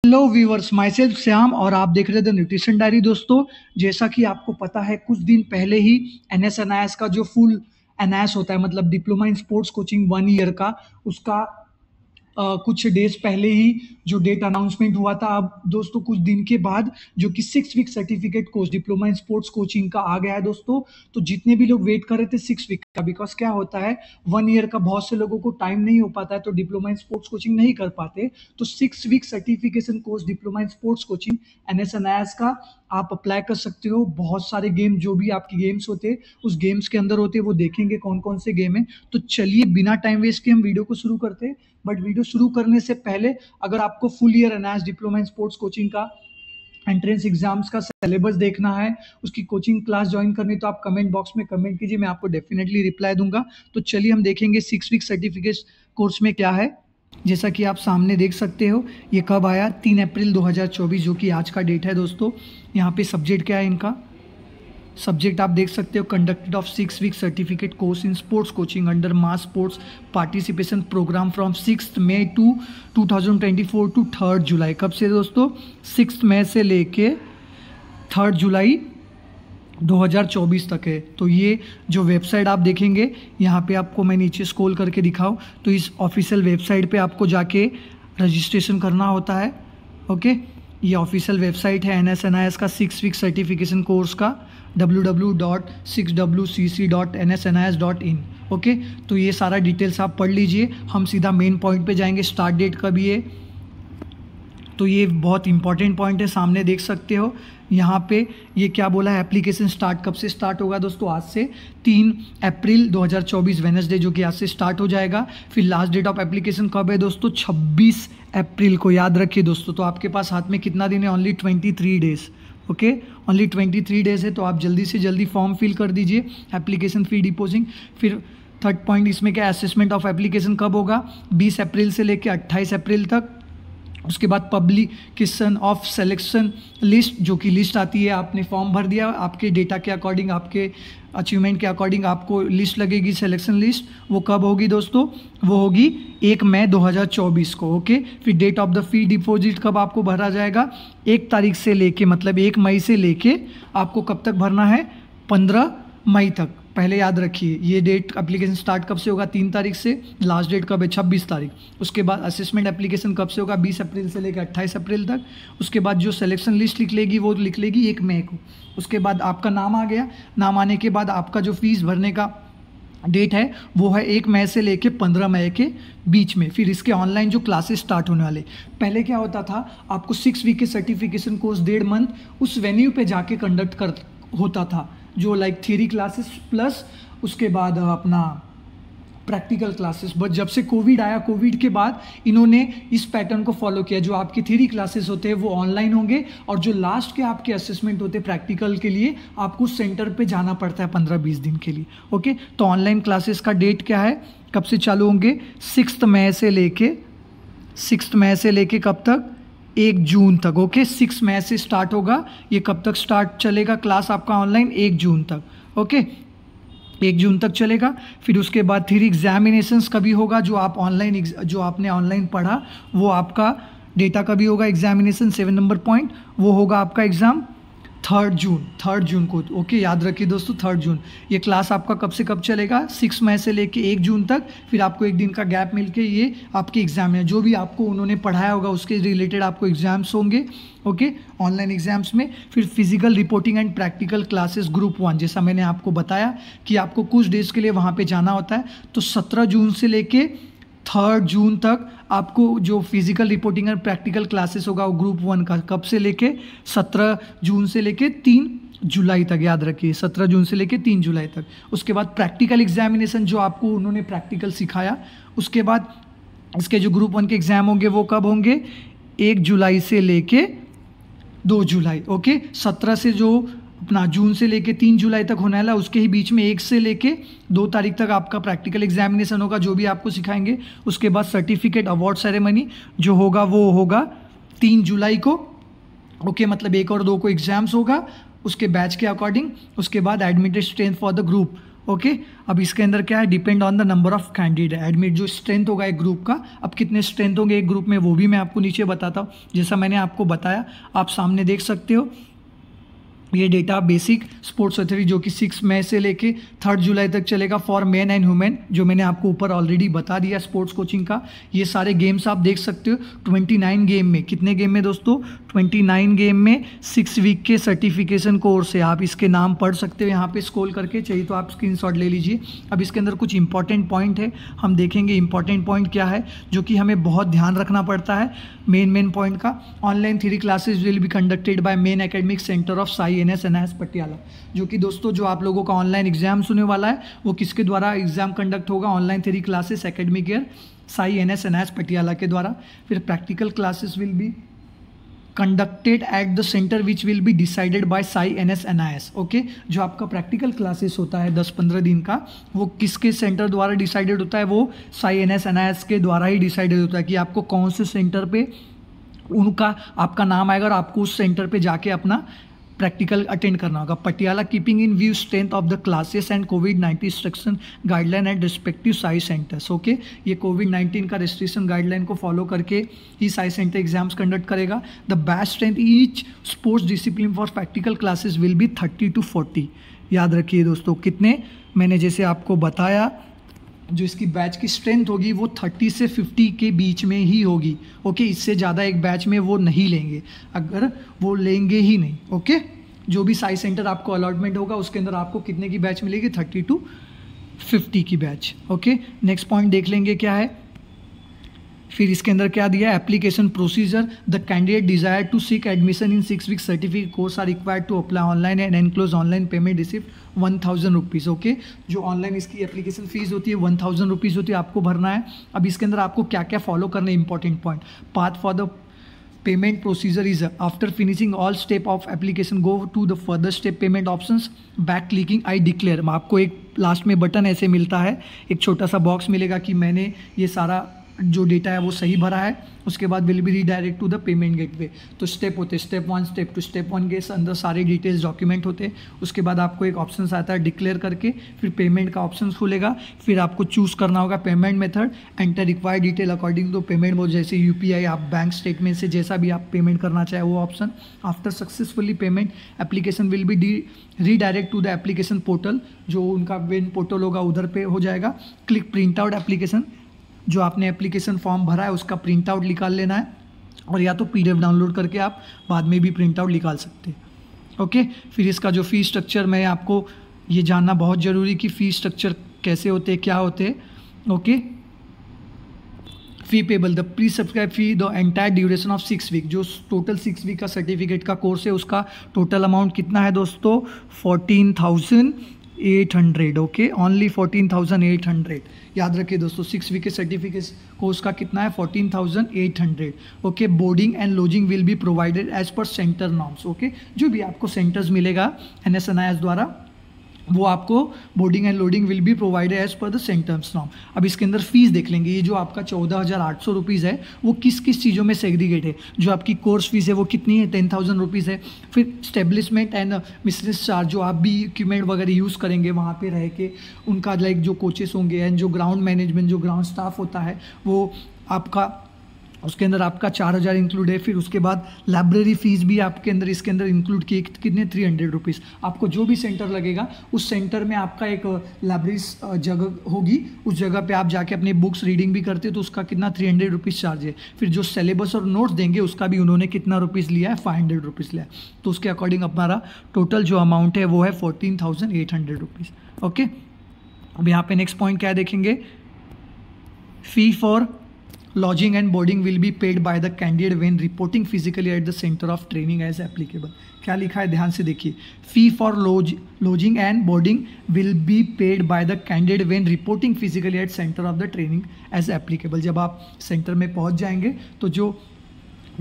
Hello viewers, my self Shyam और आप देख रहे थे न्यूट्रिशन डायरी। दोस्तों, जैसा कि आपको पता है, कुछ दिन पहले ही एनएस का जो फुल एनएस होता है, मतलब diploma in sports coaching 1 year का, उसका कुछ डेज पहले ही जो डेट अनाउंसमेंट हुआ था। अब दोस्तों कुछ दिन के बाद जो कि 6 week certificate course diploma in sports coaching का आ गया है दोस्तों। तो जितने भी लोग वेट कर रहे थे 6 वीक का, बिकॉज क्या होता है 1 ईयर का बहुत से लोगों को टाइम नहीं हो पाता है, तो डिप्लोमा इन स्पोर्ट्स कोचिंग नहीं कर पाते। तो 6 week certification course diploma in sports coaching NS का आप अप्लाई कर सकते हो। बहुत सारे गेम, जो भी आपके गेम्स होते हैं उस गेम्स के अंदर होते हैं, वो देखेंगे कौन कौन से गेम है। तो चलिए बिना टाइम वेस्ट के हम वीडियो को शुरू करते हैं। बट वीडियो शुरू करने से पहले, अगर आपको full year NS diploma in sports coaching का एंट्रेंस एग्जाम्स का सिलेबस देखना है, उसकी कोचिंग क्लास ज्वाइन करनी, तो आप कमेंट बॉक्स में कमेंट कीजिए, मैं आपको डेफिनेटली रिप्लाई दूंगा। तो चलिए हम देखेंगे 6 वीक सर्टिफिकेट कोर्स में क्या है। जैसा कि आप सामने देख सकते हो, ये कब आया, 3 अप्रैल 2024, जो कि आज का डेट है दोस्तों। यहाँ पे सब्जेक्ट क्या है इनका, सब्जेक्ट आप देख सकते हो, conducted of 6 week certificate course in sports coaching under mass sports participation programme from 6 May to 2024 to 3 July. कब से दोस्तों, 6 मई से लेके 3 जुलाई 2024 तक है। तो ये जो वेबसाइट आप देखेंगे, यहाँ पे आपको मैं नीचे स्क्रॉल करके दिखाऊं तो इस ऑफिशियल वेबसाइट पे आपको जाके रजिस्ट्रेशन करना होता है। ओके, ये ऑफिशियल वेबसाइट है एनएस का 6 वीक सर्टिफिकेशन कोर्स का, www.6wcc.nsnis.in। ओके, तो ये सारा डिटेल्स आप पढ़ लीजिए। हम सीधा मेन पॉइंट पे जाएंगे। स्टार्ट डेट का भी है, तो ये बहुत इंपॉर्टेंट पॉइंट है, सामने देख सकते हो। यहाँ पे ये क्या बोला है, एप्लीकेशन स्टार्ट कब से स्टार्ट होगा दोस्तों, आज से 3 अप्रैल 2024 वेडनेसडे, जो कि आज से स्टार्ट हो जाएगा। फिर लास्ट डेट ऑफ एप्लीकेशन कब है दोस्तों, 26 अप्रैल को, याद रखिए दोस्तों। तो आपके पास हाथ में कितना दिन है, only 23 days. Okay, only 23 days है, तो आप जल्दी से जल्दी फॉर्म फिल कर दीजिए, एप्लीकेशन फी डिपोजिंग। फिर थर्ड पॉइंट इसमें क्या, असेसमेंट ऑफ एप्लीकेशन कब होगा, 20 अप्रैल से लेकर 28 अप्रैल तक। उसके बाद पब्लिकेशन ऑफ सिलेक्शन लिस्ट, जो कि लिस्ट आती है, आपने फॉर्म भर दिया, आपके डेटा के अकॉर्डिंग, आपके अचीवमेंट के अकॉर्डिंग आपको लिस्ट लगेगी, सिलेक्शन लिस्ट। वो कब होगी दोस्तों, वो होगी 1 मई 2024 को। ओके, फिर date of the fee deposit कब आपको भरा जाएगा, 1 तारीख से लेके, मतलब 1 मई से लेके आपको कब तक भरना है, 15 मई तक। पहले याद रखिए ये डेट, एप्लीकेशन स्टार्ट कब से होगा, 3 तारीख से, लास्ट डेट कब है, 26 तारीख। उसके बाद असेसमेंट एप्लीकेशन कब से होगा, 20 अप्रैल से लेकर 28 अप्रैल तक। उसके बाद जो सिलेक्शन लिस्ट लिख लेगी वो लिख लेगी 1 मई को। उसके बाद आपका नाम आ गया, नाम आने के बाद आपका जो फीस भरने का डेट है वो है 1 मई से लेके 15 मई के बीच में। फिर इसके ऑनलाइन जो क्लासेस स्टार्ट होने वाले, पहले क्या होता था, आपको 6 वीक के सर्टिफिकेशन कोर्स 1.5 मंथ उस वेन्यू पे जाके कंडक्ट कर होता था, जो लाइक थियरी क्लासेस प्लस उसके बाद अपना प्रैक्टिकल क्लासेस। बट जब से कोविड आया, कोविड के बाद इन्होंने इस पैटर्न को फॉलो किया, जो आपके थियरी क्लासेस होते हैं वो ऑनलाइन होंगे, और जो लास्ट के आपके असेसमेंट होते हैं प्रैक्टिकल के लिए, आपको सेंटर पे जाना पड़ता है 15-20 दिन के लिए। ओके, तो ऑनलाइन क्लासेस का डेट क्या है, कब से चालू होंगे, 6 मई से लेके कब तक, 1 जून तक। ओके, 6 मई से स्टार्ट होगा, ये कब तक स्टार्ट चलेगा क्लास आपका ऑनलाइन, 1 जून तक। ओके, 1 जून तक चलेगा। फिर उसके बाद थ्योरी एग्जामिनेशंस कभी होगा, जो आप ऑनलाइन, जो आपने ऑनलाइन पढ़ा वो आपका डेटा कभी होगा, एग्जामिनेशन 7 नंबर पॉइंट, वो होगा आपका एग्ज़ाम 3 जून को। ओके, याद रखिए दोस्तों, 3 जून। ये क्लास आपका कब से कब चलेगा, 6 मई से लेके 1 जून तक। फिर आपको 1 दिन का गैप मिलके ये आपके एग्जाम है, जो भी आपको उन्होंने पढ़ाया होगा उसके रिलेटेड आपको एग्जाम्स होंगे। ओके, ऑनलाइन एग्जाम्स में। फिर physical reporting and practical classes group 1, जैसा मैंने आपको बताया कि आपको कुछ डेज के लिए वहाँ पे जाना होता है। तो 17 जून से लेके 3 जून तक आपको जो फिजिकल रिपोर्टिंग और प्रैक्टिकल क्लासेस होगा वो ग्रुप 1 का, कब से लेके 17 जून से लेके 3 जुलाई तक, याद रखिए 17 जून से लेके 3 जुलाई तक। उसके बाद प्रैक्टिकल एग्जामिनेशन, जो आपको उन्होंने प्रैक्टिकल सिखाया। उसके बाद इसके जो ग्रुप 1 के एग्जाम होंगे वो कब होंगे, 1 जुलाई से लेके 2 जुलाई। ओके, 17 से जो अपना जून से लेके 3 जुलाई तक होने वाला, उसके ही बीच में 1 से लेके 2 तारीख तक आपका प्रैक्टिकल एग्जामिनेशन होगा, जो भी आपको सिखाएंगे। उसके बाद सर्टिफिकेट अवार्ड सेरेमनी जो होगा वो होगा 3 जुलाई को। ओके, मतलब 1 और 2 को एग्जाम्स होगा उसके बैच के अकॉर्डिंग। उसके बाद admitted strength for the group. Okay. अब इसके अंदर क्या है, depend on the number of candidate admit, जो स्ट्रेंथ होगा एक ग्रुप का, अब कितने स्ट्रेंथ होंगे एक ग्रुप में वो भी मैं आपको नीचे बताता हूँ। जैसा मैंने आपको बताया आप सामने देख सकते हो, ये डेटा बेसिक स्पोर्ट्स अथॉरिटी जो कि 6 मई से लेके 3 जुलाई तक चलेगा फॉर मेन एंड वुमेन, जो मैंने आपको ऊपर ऑलरेडी बता दिया स्पोर्ट्स कोचिंग का। ये सारे गेम्स आप देख सकते हो। 29 गेम में, कितने गेम में दोस्तों, 29 गेम में 6 वीक के सर्टिफिकेशन कोर्स है। आप इसके नाम पढ़ सकते हो यहाँ पे स्क्रॉल करके, चाहिए तो आप स्क्रीनशॉट ले लीजिए। अब इसके अंदर कुछ इंपॉर्टेंट पॉइंट है, हम देखेंगे इंपॉर्टेंट पॉइंट क्या है जो कि हमें बहुत ध्यान रखना पड़ता है। मेन पॉइंट का, online 3 classes will be conducted by main academic centre of Sai NS Patiala, जो कि दोस्तों जो आप लोगों का ऑनलाइन एग्जाम होने वाला है वो किसके द्वारा एग्जाम कंडक्ट होगा, online 3 classes academic year Sai NS Patiala के द्वारा। फिर practical classes will be conducted at the centre which will be decided by Sai NS। Okay, जो आपका प्रैक्टिकल क्लासेस होता है 10-15 दिन का, वो किसके सेंटर द्वारा डिसाइडेड होता है, वो साई NS के द्वारा ही डिसाइडेड होता है कि आपको कौन से सेंटर पे उनका आपका नाम आएगा और आपको उस सेंटर पे जाके अपना प्रैक्टिकल अटेंड करना होगा। Patiala keeping in view strength of the classes and कोविड-19 restriction guideline at respective SAI centres. Okay, ये कोविड-19 का रिस्ट्रिक्शन गाइडलाइन को फॉलो करके ही साई सेंटर एग्जाम्स कंडक्ट करेगा। The batch strength each sports discipline for practical classes will be 30 to 40। याद रखिए दोस्तों, कितने, मैंने जैसे आपको बताया जो इसकी बैच की स्ट्रेंथ होगी वो 30 से 50 के बीच में ही होगी। ओके, इससे ज़्यादा एक बैच में वो नहीं लेंगे, अगर वो लेंगे ही नहीं। ओके, जो भी साई सेंटर आपको अलॉटमेंट होगा उसके अंदर आपको कितने की बैच मिलेगी, 30 to 50 की बैच। ओके, नेक्स्ट पॉइंट देख लेंगे क्या है। फिर इसके अंदर क्या दिया, application procedure, the candidate desire to seek admission in 6 week certificate course are required to apply online and enclose online payment receipt 1000 rupees. Okay, जो ऑनलाइन इसकी एप्लीकेशन फीस होती है 1000 रुपीज़ होती है, आपको भरना है। अब इसके अंदर आपको क्या क्या फॉलो करना है, important point. Path for the payment procedure is after finishing all step of application go to the further step payment options, back clicking I declare. आपको एक लास्ट में बटन ऐसे मिलता है, एक छोटा सा बॉक्स मिलेगा कि मैंने ये सारा जो डेटा है वो सही भरा है। उसके बाद will be redirect to the payment gateway. तो स्टेप होते हैं, स्टेप 1 स्टेप 2 स्टेप 1 के अंदर सारे डिटेल्स डॉक्यूमेंट होते हैं। उसके बाद आपको एक ऑप्शन आता है डिक्लेयर करके, फिर पेमेंट का ऑप्शन खुलेगा, फिर आपको चूज़ करना होगा payment method, enter required detail according to payment mode, जैसे UPI, आप बैंक स्टेटमेंट से जैसा भी आप पेमेंट करना चाहे वो option. After successfully payment application will be redirect to the application portal, जो उनका मेन पोर्टल होगा उधर पे हो जाएगा। क्लिक प्रिंट आउट एप्लीकेशन, जो आपने एप्लीकेशन फॉर्म भरा है उसका प्रिंट आउट निकाल लेना है, और या तो PDF डाउनलोड करके आप बाद में भी प्रिंट आउट निकाल सकते हैं। ओके, फिर इसका जो फीस स्ट्रक्चर, मैं आपको ये जानना बहुत ज़रूरी कि फ़ीस स्ट्रक्चर कैसे होते हैं, क्या होते हैं। Okay, fee payable, the pre subscribe fee the entire duration of 6 week, जो टोटल 6 वीक का सर्टिफिकेट का कोर्स है उसका टोटल अमाउंट कितना है दोस्तों, 14,800। Okay, only 14,800। याद रखिए दोस्तों, 6 वीक के सर्टिफिकेट कोर्स का कितना है, 14,800। Okay, boarding and lodging will be provided as per centre norms. Okay, जो भी आपको सेंटर्स मिलेगा NS द्वारा, वो आपको boarding and loading will be provided as per the centres norm. अब इसके अंदर फीस देख लेंगे, ये जो आपका 14,800 रुपीज़ है वो किस किस चीज़ों में सेग्रीगेट है। जो आपकी कोर्स फीस है वो कितनी है, 10,000 रुपीज़ है। फिर स्टेब्लिशमेंट एंड मिसलेनियस चार्ज, जो आप भी इक्विपमेंट वगैरह यूज़ करेंगे वहाँ पे रह के, उनका लाइक जो कोचेस होंगे एंड जो ग्राउंड मैनेजमेंट, जो ग्राउंड स्टाफ होता है वो आपका, उसके अंदर आपका 4,000 इंक्लूड है। फिर उसके बाद लाइब्रेरी फ़ीस भी आपके अंदर इसके अंदर इंक्लूड किए, कितने 300 रुपीज़। आपको जो भी सेंटर लगेगा उस सेंटर में आपका एक लाइब्रेरी जगह होगी, उस जगह पे आप जाके अपनी बुक्स रीडिंग भी करते हो तो उसका कितना 300 रुपीज़ चार्ज है। फिर जो सिलेबस और नोट्स देंगे उसका भी उन्होंने कितना रुपीज़ लिया है, 500 रुपीज़ लिया है। तो उसके अकॉर्डिंग हमारा टोटल जो अमाउंट है वो है 14,800 रुपीज़। ओके, अब यहाँ पे नेक्स्ट पॉइंट क्या देखेंगे, fee for lodging and boarding will be paid by the candidate when reporting physically at the centre of training as applicable. क्या लिखा है, ध्यान से देखिए, fee for lodging and boarding will be paid by the candidate when reporting physically at centre of the training as applicable. जब आप centre में पहुंच जाएंगे तो जो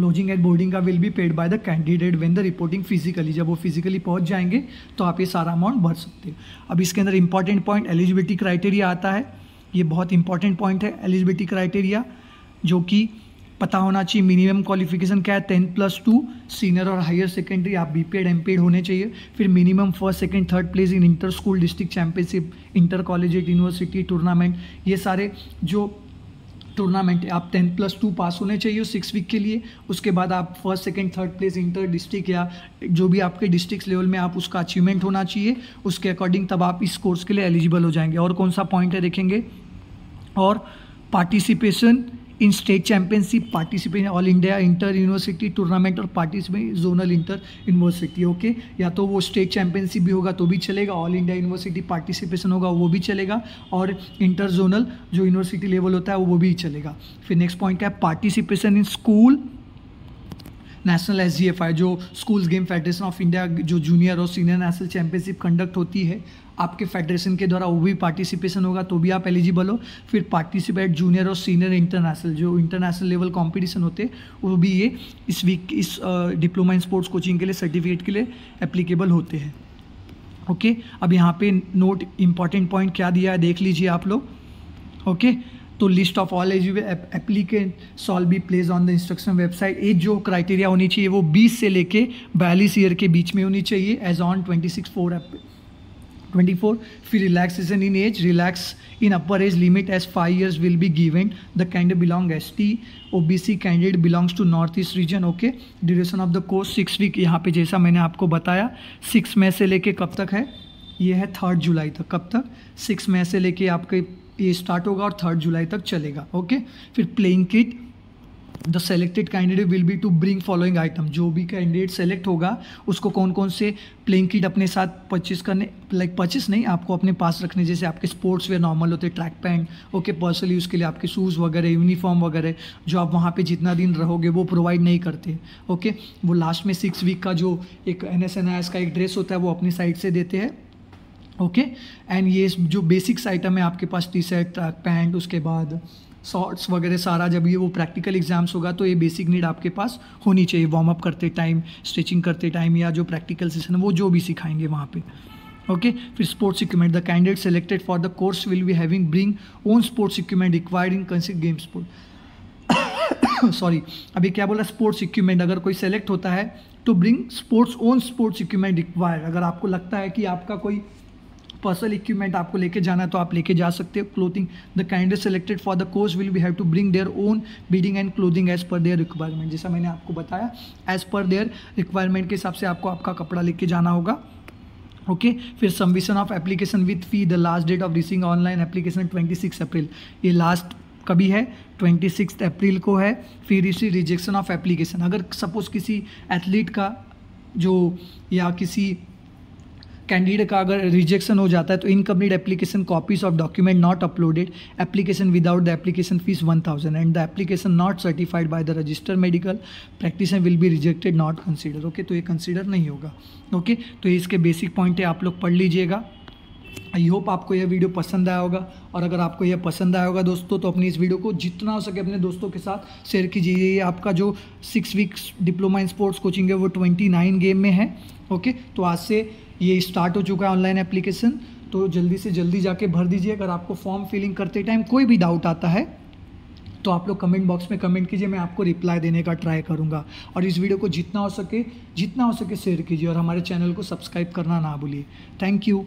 लॉजिंग एंड बोर्डिंग का will be paid by the candidate when the reporting physically, जब वो फिजिकली पहुंच जाएंगे तो आप ये सारा अमाउंट भर सकते हो। अब इसके अंदर इंपॉर्टेंट पॉइंट एलिजिबिलिटी क्राइटेरिया आता है, ये बहुत इंपॉर्टेंट पॉइंट है एलिजिबिलिटी क्राइटेरिया, जो कि पता होना चाहिए मिनिमम क्वालिफिकेशन क्या है, 10+2 सीनियर और हायर सेकेंडरी, आप बीपीएड एमपीएड होने चाहिए। फिर minimum first second third place in inter school district championship, inter collegiate university tournament, ये सारे जो टूर्नामेंट है आप 10+2 पास होने चाहिए 6 वीक के लिए। उसके बाद आप first second third place inter district या जो भी आपके डिस्ट्रिक्ट लेवल में आप उसका अचीवमेंट होना चाहिए, उसके अकॉर्डिंग तब आप इस कोर्स के लिए एलिजिबल हो जाएंगे। और कौन सा पॉइंट है देखेंगे, और participation in state championship, participate all India inter university tournament और participate zonal inter university. Okay, या तो वो स्टेट चैंपियनशिप भी होगा तो भी चलेगा, ऑल इंडिया यूनिवर्सिटी पार्टिसिपेशन होगा वो भी चलेगा, और इंटर जोनल जो यूनिवर्सिटी लेवल होता है वो भी चलेगा। फिर नेक्स्ट पॉइंट क्या है, participation in school national SGFI जो schools game federation of India जो जूनियर और सीनियर नेशनल चैंपियनशिप कंडक्ट होती है आपके फेडरेशन के द्वारा, वो भी पार्टिसिपेशन होगा तो भी आप एलिजिबल हो। फिर पार्टिसिपेट जूनियर और सीनियर इंटरनेशनल जो इंटरनेशनल लेवल कंपटीशन होते हैं वो भी ये इस वीक इस डिप्लोमा इन स्पोर्ट्स कोचिंग के लिए सर्टिफिकेट के लिए एप्लीकेबल होते हैं। ओके, अब यहाँ पे नोट इंपॉर्टेंट पॉइंट क्या दिया है देख लीजिए आप लोग। ओके, तो list of all eligible applicant shall be place on the instruction website. Age जो क्राइटेरिया होनी चाहिए वो 20 से लेके 42 ईयर के बीच में होनी चाहिए एज ऑन 26/4/24। फिर relaxation in age, relax in upper age limit age 5 years will be given the candidate belong ST OBC candidate belongs to north east region. Okay, duration of the course 6 week, यहाँ पे जैसा मैंने आपको बताया 6 मई से लेके कब तक है, ये है 3 जुलाई तक। कब तक, 6 मई से लेके आपके ये स्टार्ट होगा और 3 जुलाई तक चलेगा। ओके, फिर playing kit, the selected candidate will be to bring following item. जो भी कैंडिडेट सेलेक्ट होगा उसको कौन कौन से प्लेइंग किट अपने साथ परचेज करने, लाइक परचेज नहीं, आपको अपने पास रखने, जैसे आपके स्पोर्ट्स वेयर नॉर्मल होते हैं, track pant, okay, personal use के लिए आपके शूज़ वगैरह, यूनिफॉर्म वगैरह जो आप वहाँ पे जितना दिन रहोगे वो प्रोवाइड नहीं करते। ओके, वो लास्ट में 6 वीक का जो एक NSNIS का एक ड्रेस होता है वो अपनी साइड से देते हैं। ओके, एंड ये जो बेसिक्स आइटम है आपके पास टी-शर्ट, ट्रैक पैंट, उसके बाद शॉर्ट्स वगैरह सारा, जब ये वो प्रैक्टिकल एग्जाम्स होगा तो ये बेसिक नीड आपके पास होनी चाहिए। वार्म अप करते टाइम, स्ट्रेचिंग करते टाइम या जो प्रैक्टिकल सेशन है वो जो भी सिखाएंगे वहाँ पे। ओके, फिर sports equipment, the candidate selected for the course will be having bring own sports equipment required in consider game sport. Sorry, अभी क्या बोला, स्पोर्ट्स इक्विपमेंट, अगर कोई सेलेक्ट होता है तो bring sports own sports equipment required. अगर आपको लगता है कि आपका कोई पर्सनल इक्विपमेंट आपको लेके जाना है तो आप लेके जा सकते हो। Clothing, the candidate selected for the course will be have to bring their own bedding and clothing as per their requirement. जैसा मैंने आपको बताया एज पर देयर रिक्वायरमेंट के हिसाब से आपको आपका कपड़ा लेके जाना होगा। ओके, फिर submission of application with fee, the last date of receiving online application 26 April. ये लास्ट कभी है, 26 अप्रैल को है। फिर इसी रिजेक्शन ऑफ एप्लीकेशन, अगर सपोज किसी एथलीट का जो या किसी कैंडिडेट का अगर रिजेक्शन हो जाता है तो incomplete application copies of document not uploaded, application without the application fees 1000 and the application not certified by the registered medical practitioner will be rejected not consider. Okay, तो ये कंसीडर नहीं होगा। ओके, तो इसके बेसिक पॉइंट है, आप लोग पढ़ लीजिएगा। आई होप आपको यह वीडियो पसंद आया होगा, और अगर आपको यह पसंद आया होगा दोस्तों तो अपनी इस वीडियो को जितना हो सके अपने दोस्तों के साथ शेयर कीजिए। ये आपका जो 6 weeks diploma in sports coaching है वो 29 गेम में है। ओके, तो आज से ये स्टार्ट हो चुका है ऑनलाइन एप्लीकेशन, तो जल्दी से जल्दी जाके भर दीजिए। अगर आपको फॉर्म फिलिंग करते टाइम कोई भी डाउट आता है तो आप लोग कमेंट बॉक्स में कमेंट कीजिए, मैं आपको रिप्लाई देने का ट्राई करूँगा। और इस वीडियो को जितना हो सके शेयर कीजिए, और हमारे चैनल को सब्सक्राइब करना ना भूलिए। Thank you.